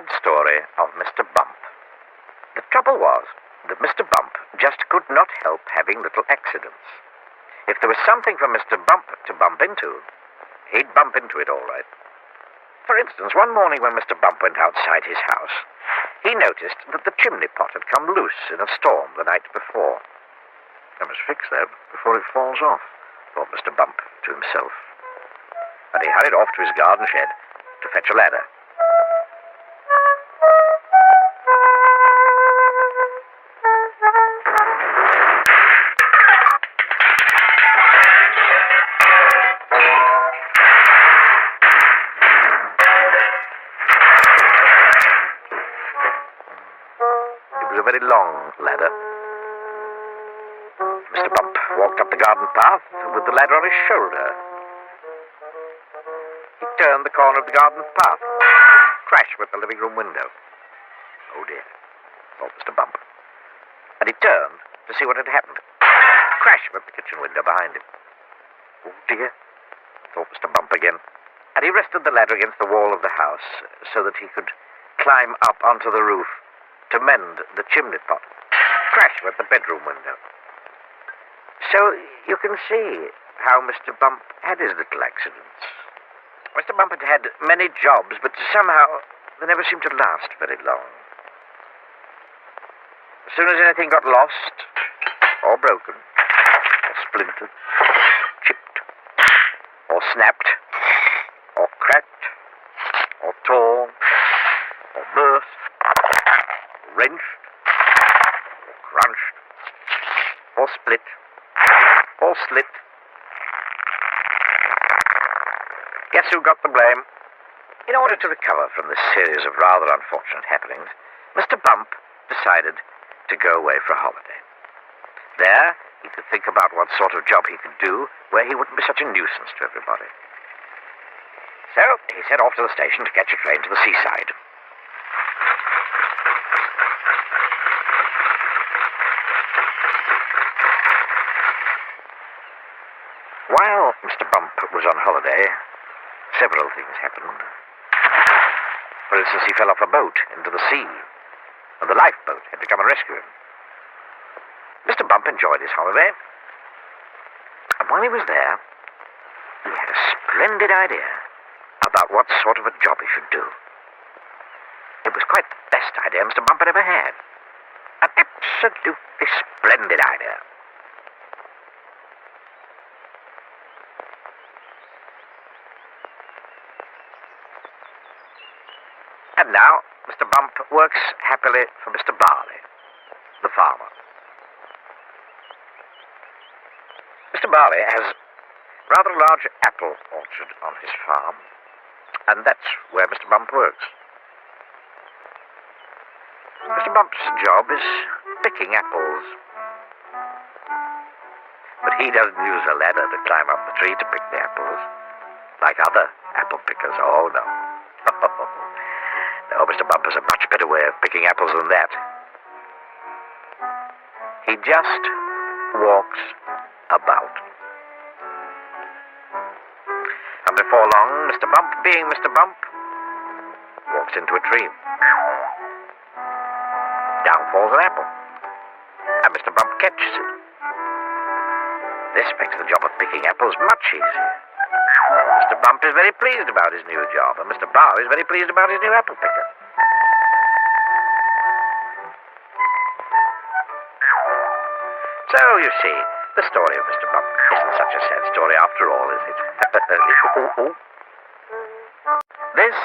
sad story of Mr. Bump. The trouble was that Mr. Bump just could not help having little accidents. If there was something for Mr. Bump to bump into, he'd bump into it all right. For instance, one morning when Mr. Bump went outside his house, he noticed that the chimney pot had come loose in a storm the night before. "I must fix that before it falls off," thought Mr. Bump to himself. And he hurried off to his garden shed to fetch a ladder. It was a very long ladder. Mr. Bump walked up the garden path with the ladder on his shoulder. He turned the corner of the garden path. Crash went the living room window. "Oh dear," thought Mr. Bump. And he turned to see what had happened. Crash went the kitchen window behind him. "Oh dear," thought Mr. Bump again. And he rested the ladder against the wall of the house so that he could climb up onto the roof to mend the chimney pot. Crash went the bedroom window. So you can see how Mr. Bump had his little accidents. Mr. Bump had had many jobs, but somehow they never seemed to last very long. As soon as anything got lost, or broken, or splintered, chipped, or snapped, or cracked, or torn, or burst, or wrenched, or crunched, or split, or slit, guess who got the blame? In order to recover from this series of rather unfortunate happenings, Mr. Bump decided to go away for a holiday. There, he could think about what sort of job he could do where he wouldn't be such a nuisance to everybody. So, he set off to the station to catch a train to the seaside. While Mr. Bump was on holiday, several things happened. For instance, he fell off a boat into the sea, and the lifeboat had to come and rescue him. Mr. Bump enjoyed his holiday, and while he was there, he had a splendid idea about what sort of a job he should do. It was quite the best idea Mr. Bump had ever had. An absolutely splendid idea. And now, Mr. Bump works happily for Mr. Barley, the farmer. Mr. Barley has a rather large apple orchard on his farm, and that's where Mr. Bump works. Mr. Bump's job is picking apples. But he doesn't use a ladder to climb up the tree to pick the apples, like other apple pickers. Oh, no. No, Mr. Bump has a much better way of picking apples than that. He just walks about. And before long, Mr. Bump, being Mr. Bump, walks into a tree. Down falls an apple. And Mr. Bump catches it. This makes the job of picking apples much easier. Mr. Bump is very pleased about his new job, and Mr. Barley is very pleased about his new apple picker. So, you see, the story of Mr. Bump isn't such a sad story after all, is it? This